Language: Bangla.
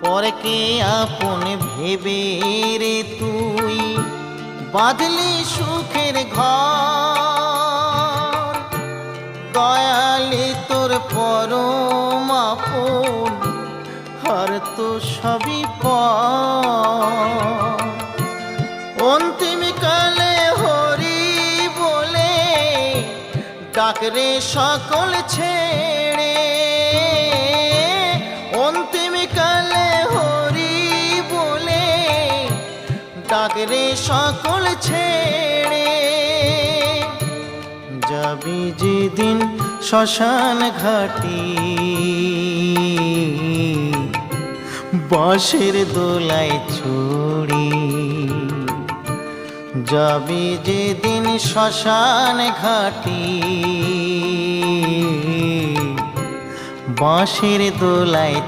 পরকে আপন ভেবে রে তুই বাঁধলি সুখের ঘর। দয়ালি তোর পরম আপন, আর তো সবই পর। অন্তিম কালে হরি বলে ডাকরে সকল ছেড়ে। অন্তিম কালে হরি বলে ডাকরে সকল ছেড়ে। যাবি যেদিন শ্মশান ঘাটি, বাঁশের দোলায় ছড়ি। যাবি যেদিন শ্মশান ঘাটি, বাঁশের দোলায়